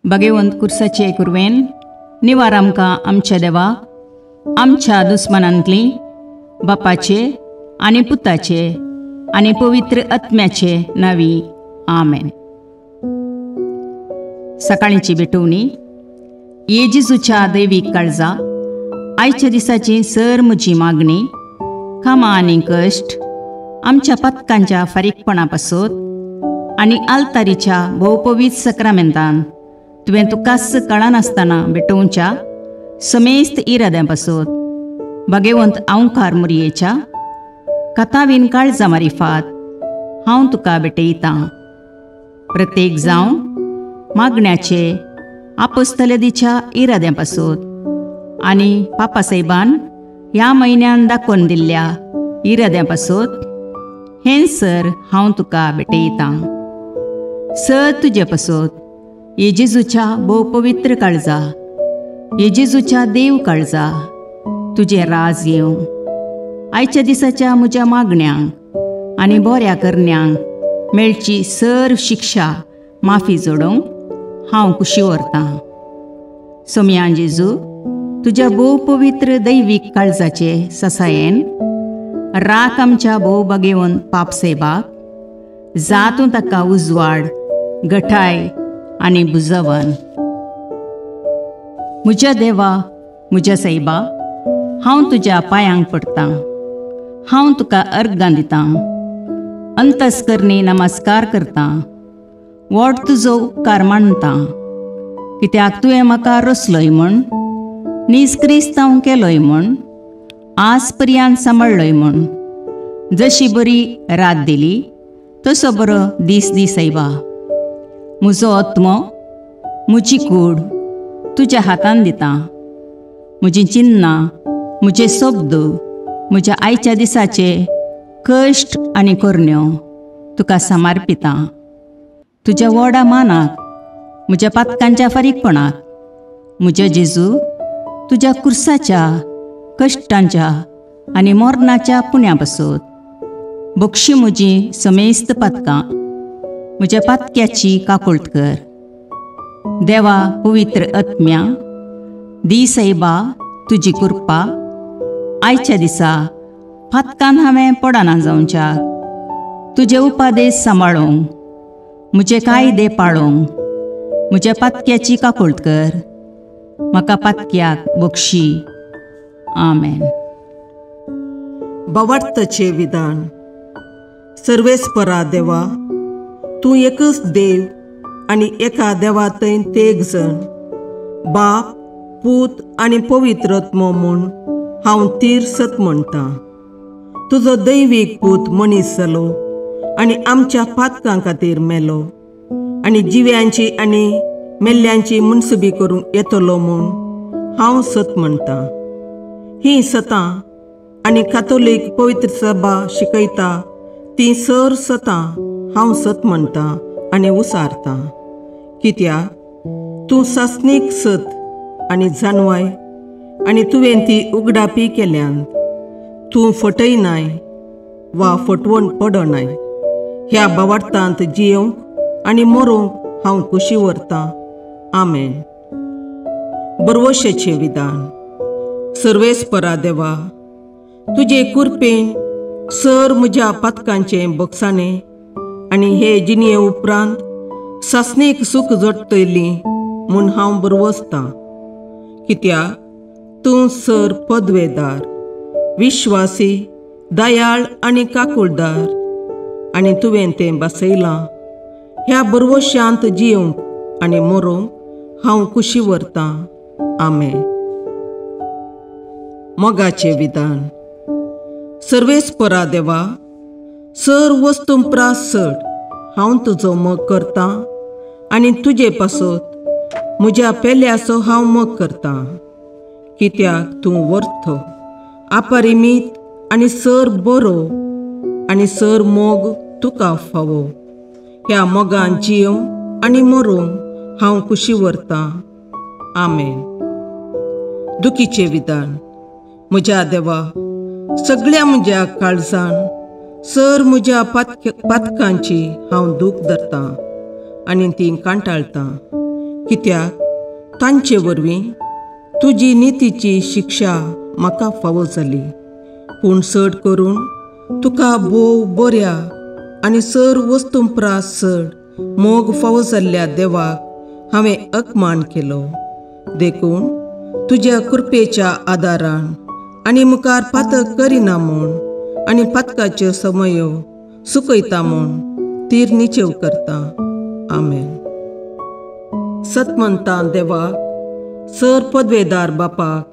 भगवंत कुर्साचे कुरवेन निवार आमकां आमच्या देवा आमच्या दुस्मनांतली बापाचे आनी पुताचे आनी पवित्र आत्म्याचे नावी आमेन. सकाळींची भेटवणी. येजेजूच्या दैवीक काळजा आयच्या दिसाची सर म्हजी मागणी कामां आनी कश्ट आमच्या पथकांच्या फारीकपणा पासत आनी आल्तारीच्या भोवपवीत सक्रामेंतान तुवें तुकास कळनासतना भेटोवच्या समेस्त इराद्यां पासत भगवंत आवकार मुरयेच्या कथावीन काळजा मारिफात हांव तुका भेटयतां. प्रत्येक जावं मागण्याचे आपोस्तलदीच्या इराद्यां पासत आनी पापासाहेबान ह्या म्हयन्यान दाखोवन दिल्ल्या इराद्यां पासत हें सर हांव तुका भेटयतां. सर तुजे पासत येजेजूच्या भोवपवित्र काळजा येजेजूच्या देव काळजा तुजे राज येवं. आयच्या दिसाच्या म्हज्या मागण्यांक आनी बऱ्या करण्यांक मेळची सर शिक्षा माफी जोडोवंक हांव खुशी व्हरतां. सोम्या जेजू तुज्या भोवपवित्र दैवीक काळजाचे ससायेन राख आमच्या भोव भगवंत पापसेबाक जातूं ताका उजवाड घटाय आनी बुजवण. म्हज्या देवा म्हज्या सैबा हांव तुज्या पांयांक पडटां. हांव तुका अर्गां दितां. अंतस्करणी नमस्कार करतां. व्हड तुजो उपकार मानतां कित्याक तुवें म्हाका रचलोय म्हण निस्क्रिस्तांव केलोय म्हण आज पर्यंत सांबाळलोय म्हण जशी बरी रात दिली तसो बरो दीस दी सैबा. म्हजो आत्मो म्हजी कूड तुज्या हातान दितां. म्हजीं चिन्नां म्हजे शब्द म्हज्या आयच्या दिसाचे कश्ट आनी करण्यो तुका समर्पितां. तुज्या व्हडा मानाक म्हज्या पातकांच्या फारीकपणाक म्हज्या जेजू तुज्या कुर्साच्या कश्टांच्या आनी मरणाच्या पुण्या पासत बक्षी म्हजी समेस्त पातकां म्हज्या पातक्याची काकुळट कर. देवा पवित्र आत्म्या दी सैबा तुजी कृपा आयच्या दिसा पातकान हांवें पडना जावच्याक तुजे उपादेश सांबाळोवंक म्हजे कायदे पाळोवंक म्हज्या पातक्याची काकुळट कर. म्हाका पातक्याक बक्षी. आमेन. भावार्थाचें विधान. सर्वेस्परा देवा तूं एकच देव आनी एका देवा थंय तेग जण बाप पूत आनी पवित्र आत्मो म्हूण हांव तीर सत म्हणटां. तुजो दैवीक पूत मनीस जालो आनी आमच्या पातकां खातीर मेलो आनी जिव्यांची आनी मेल्ल्यांची मुनसुबी करूंक येतलो म्हूण हांव सत म्हणटां. हीं सतां आनी कातोलीक पवित्र सभा शिकयता ती सर सतां हांव सत म्हणटां आनी उसारतां. कित्याक तूं सासणीक सत आनी जानवाय आनी तुवें ती उगडापी केल्यांत तूं फटयनाय वा फटवण पडनाय. ह्या भावार्थांत जियोंक आनी मरोवंक हांव खुशी व्हरतां. आमेन. बरवशेचें विधान. सर्वेस्परा देवा तुजे कुरपेन सर म्हज्या पातकांचें बक्षाणें आनी हे जिणये उपरांत सासणेक सूख जोडटली म्हूण हांव बरवसतां. कित्याक तूं सर पदवेदार विश्वासी दयाळ आनी काकुळदार आनी तुवें तें बसयलां. ह्या बरवश्यांत जियोंक आनी मरोवंक हांव खुशी व्हरतां. आमेन. मोगाचें विधान. सर्वेस्परा देवा सर वस्तुंपरास चड हांव तुजो मोग करतां आनी तुजे पासत म्हज्या पेल्याचो हांव मोग करतां. कित्याक तूं वर्थ अपरिमीत आनी सर बरो आनी सर मोग तुका फावो. ह्या मोगान जियोंक आनी मरूंक हांव कुशी व्हरतां. आमेन. दुखीचें विधान. म्हज्या देवा, सगळ्या म्हज्या काळजान सर म्हज्या पातकांची हांव दूख धरतां आनी ती कांटाळटां, कित्याक तांचे वरवीं तुजी नितीची शिक्षा म्हाका फावो जाली. पूण चड करून तुका भोव बऱ्या आनी सर वस्तुंपरास चड मोग फावो जाल्ल्या देवाक हांवें अकमान केलो. देखून तुज्या कृपेच्या आदारान आनी मुखार पातक करिना म्हूण आनी पातकाच्यो समयो सुकयता म्हूण तीर निचेव करता. आमेन. सतमंतां देवाक, सर पदवेदार बापाक,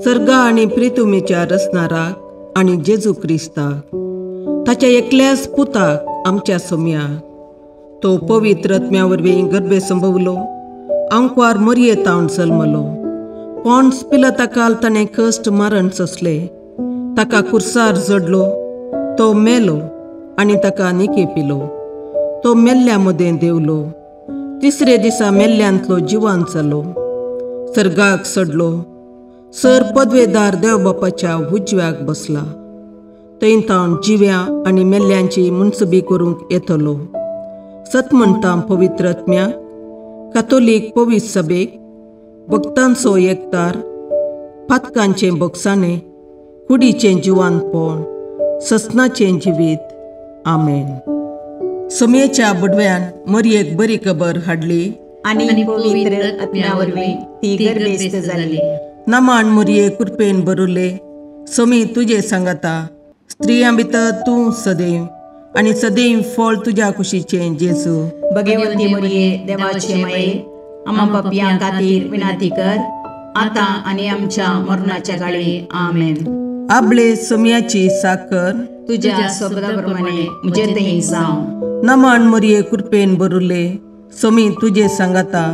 सर्गा आनी प्रितुमेच्या रचणाराक आनी जेजू क्रिस्ताक, ताच्या एकल्याच पुताक आमच्या सोम्याक, तो पवित्र आत्म्या वरवीं गर्भे संभवलो, अंकवार मरयेतावन जल्मलो, पोन्स पिलाताकाल ताणें कश्ट मरण सोंसले, ताका कुर्सार जडलो, तो मेलो आनी ताका निकेपिलो, तो मेल्ल्या मदें देवलो, तिसरे दिसा मेल्ल्यांतलो जिवांत जालो, सर्गाक चडलो, सर पदवेदार देवबापाच्या उजव्याक बसला, थंय तावन जिव्या आनी मेल्ल्यांची मुनसबी करूंक येतलो. सतमंतां पवित्र आत्म्याक, कातोलीक पवित्र सभेक, भक्तांचो एकतार, पातकांचें भोगसाणें, कुडीचें जिवांतपण, ससनाचें जिवीत. आमेन. सोमयेच्या बुडव्यान मरयेक बरी खबर हाडली आनी पवित्र आत्म्या वरवीं ती गर्भेस्त जाली. नमान मरये कृपेन भरुले, सोमी तुजे सांगाता, स्त्रियां भितर तूं सदैव आनी सदैव फळ तुज्या कुशीचें जेजू. भगवंती मरिये देवाचे माये, आम्हा पापयां खातीर विनाती कर, आतां आनी आमच्या मरणाच्या काळी. आमेन. आपले सोमयाची साकर तुज्या सोबताप्रमाणे म्हजे थंय जावं. नमान मरये कृपेन भरुले, सोमी तुजे सांगाता,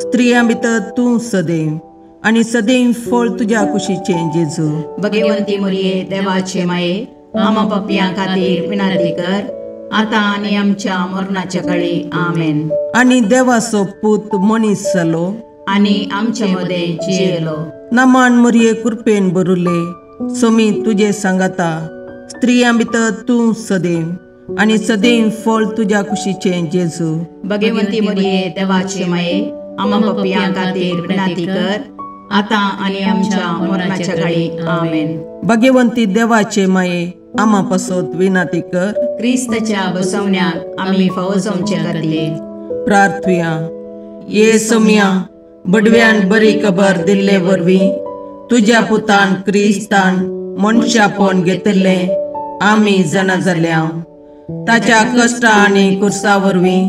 स्त्रियां भितर तूं सदैव आनी सदैव फळ तुज्या कुशीचें जेजू. भगवंती मरिये देवाचे माये, आम्हा पापयां खातीर विनाती कर, आतां आनी आमच्या मरणाच्या काळी. आमेन. आनी देवाचो पूत मनीस जालो आनी आमचे मदें जियेलो. नमान मरये कृपेन भरुले, सोमी तुजे सांगाता, स्त्रियां भितर तूं सदैव आनी सदैव फळ तुज्या कुशीचें जेजू. भगवंती मरिये देवाचे माये, आम्हा पापयां खातीर विनाती कर, आतां आनी आमच्या मरणाच्या काळी. आमेन. भगवंती देवाचे माये, आम्हा पासत विनाती कर. क्रिस्ताच्या बसवण्याक आमी फावो जावचे खातीर प्रार्थुया. ये सोम्या, बडव्यान बरी खबर दिल्ले वरवीं तुज्या पुतान क्रिस्तान मनशापण घेतलें आमी जाणा जाल्या. ताच्या कश्टा आनी कुर्सा वरवीं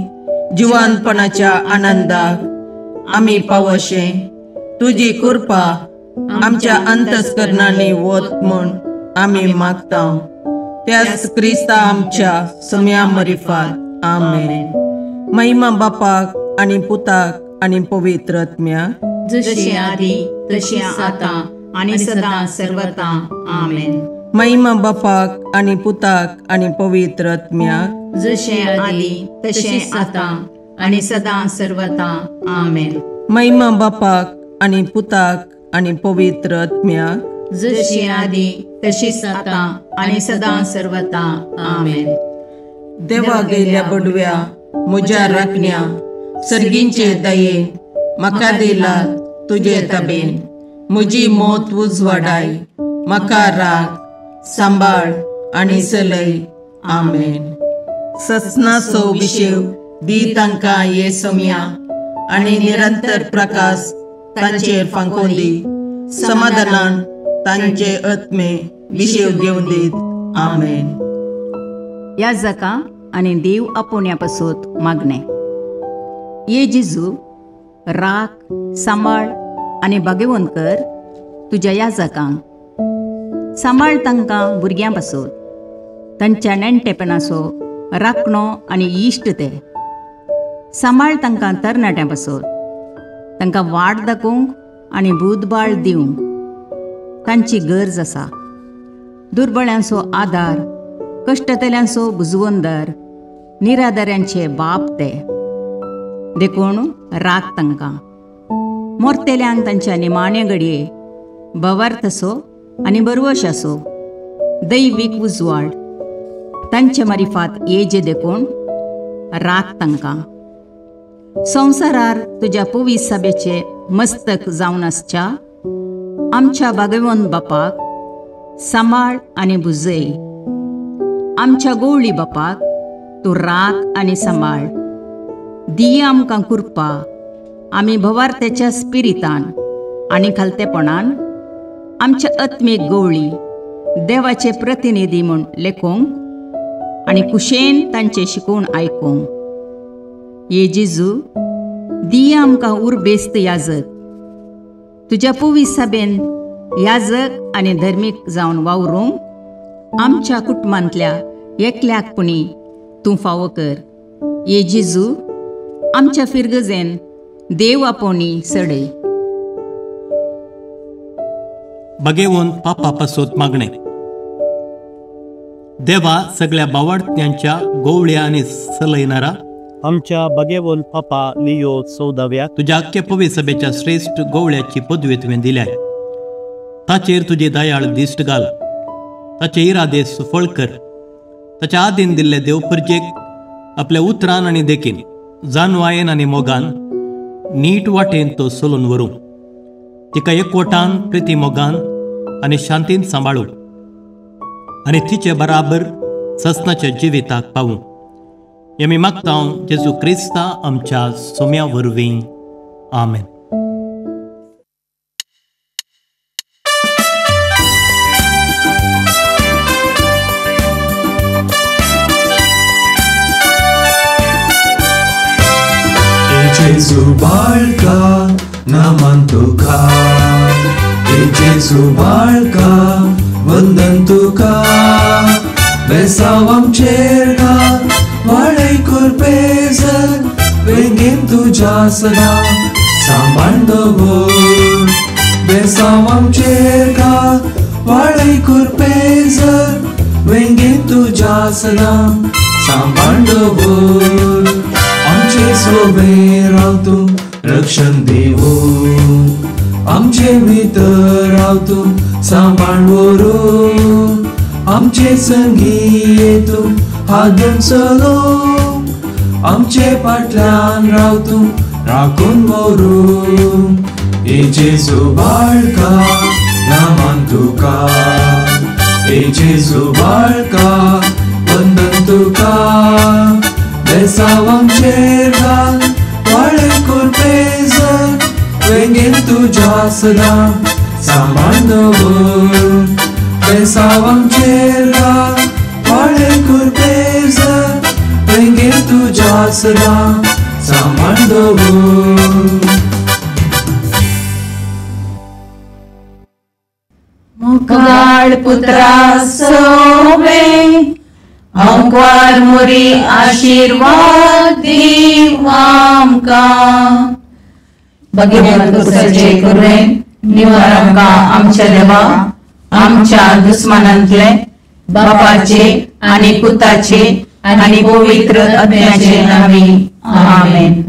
जिवंतपणाच्या आनंदाक आमी पावशें तुजी कृपा आमच्या अंतस्करणांनी वत म्हूण आमी मागता. त्याच क्रिस्ता आमच्या सोम्या मरिफात. आमेन. महिमा बापाक आनी पुताक आनी पवित्र आत्म्याक, जशें आदी तशें आतां आनी सदां सर्वता. आमेन. महिमा बापाक आनी पुताक आनी पवित्र आत्म्याक, जशें आदी तशें आतां आनी सदां सर्वता. आमेन. महिमा बापाक आनी पुताक आनी पवित्र आत्म्याक, जशी आदी तशीच आतां आनी सदां सर्वता. आमेन. देवा गेल्या बडव्या म्हज्या राखण्या, सर्गींचे दयेन म्हाका दिला तुजे ताबेन. म्हजी मोत उजवाडाय, म्हाका राख, सांबाळ आनी चलय. आमेन. ससनाचो विशेव दी तांकां ये सोम्या, आनी निरंतर प्रकाश तांचेर फांकोन दी. समाधानान तांचे आत्मे विशेव घेवन दीत. आमेन. याजकां आनी देव आपोवण्या पासून मागणें. ये जेजू, राख, सांबाळ आनी भगवंत कर तुज्या याजकांक. सांबाळ तांकां भुरग्यां पासून, तांच्या नेणटेपणाचो राखणो आनी इश्ट ते. सांबाळ तांकां तरणाट्यां पासून, तांकां वाट दाखोवंक आनी बुधबाळ दिवंक तांची गरज आसा. दुर्बळ्यांचो आदार, कश्टतल्यांचो बुजवंदर, निराधाऱ्यांचे बाप ते. देखून राग तांकां, मोरतेल्यांक तांच्या निमाणे घडये, भवार्थसो आनी बरवशासो, दैवीक उजवाड, तांचे मारिफात येजे देखून राग तांकां. संवसारार तुज्या पवित्र सभेचे मस्तक जावन आसच्या आमच्या भगवंत बापाक सांबाळ आनी बुजय. आमच्या गवळी बापाक तूं राख आनी सांबाळ. दिये आमकां कृपा, आमी भवार्थेच्या स्पिरितान आनी खालतेपणान आमच्या आत्मीक गवळी देवाचे प्रतिनिधी म्हूण लेखूंक आनी कुशेन तांचे शिकवण आयकूंक. ये जेजू, दिये आमकां उर्बेस्त याजक. तुज्या पवित्र सभेन याजक आनी धर्मीक जावन वावरूंक आमच्या कुटुंबांतल्या एकल्याकपणी तूं फावो कर. ये जेजू, आमच्या फिरगजेन देव आपोवणी सडय. भगेवून पापा पासोत मागणे. देवा, सगळ्या बावार्थ्यांच्या गोवळ्या आनी सलयणारा आमच्या भगेवून पापा लियो 14व्या तुझ्या अख्ख्या पवित्र सभेच्या श्रेष्ठ गोवळ्याची पदवी तुवें दिल्या. ताचेर तुझे दयाळ दिश्ट घाल. ताचे इरादे सुफळ कर. ताच्या आदीन दिल्ले देवपुरजेक आपल्या उतरान आनी देखीन जानवायेन आनी मोगान नीट वाटेन तो सोलून व्हरूं. तिका एकवटान प्रिती मोगान आनी शांतीन सांबाळूं आनी तिचे बराबर ससनाच्या जिविताक पावूं. हे मी मागता जेजू क्रिस्ता आमच्या सोम्या वरवीं. आमेन. Jesu बाळका नामान तुका, Jesu बाळका वंदन तुका, बेसाव आमचेर घाल वाडय कुरपेजर, वेंगेन तुज्या सदा सांबाळ दवर. बेसाव आमचेर घाल वाडय कुरपेजर, वेंगेन तुज्या सदा सांबाळ दवर. आमचे सोबे राव तूं रक्षण दिवून, आमचे भितर राव तूं सांबाळ व्हरून. आमचे संगी तूं हादून चलोवंक, आमचे फाटल्यान राव तूं राखून व्हरून. ए जेजू बाळका नामान तुका, ए जेजू बाळका वंदन तुका, बेसाव आमचेर घाल वाडय कुरपेजर, वेंगेन तुज्या सदा सांबाळ दवर. बेसाव आमचेर घाल वाडय कुरपेजर, वेंगेन तुज्या सदा सांबाळ दवर. मुखार पुत्रा सोबे अंकवार मुरी आशीर्वाद दीव आमकां. भगवंत पुत्राचे करुणेन निवार आमकां आमच्या देवा, आमच्या दुस्मानांतले बापाचे आनी पुताचे आनी पवित्र आत्म्याचे नांवी. आमेन.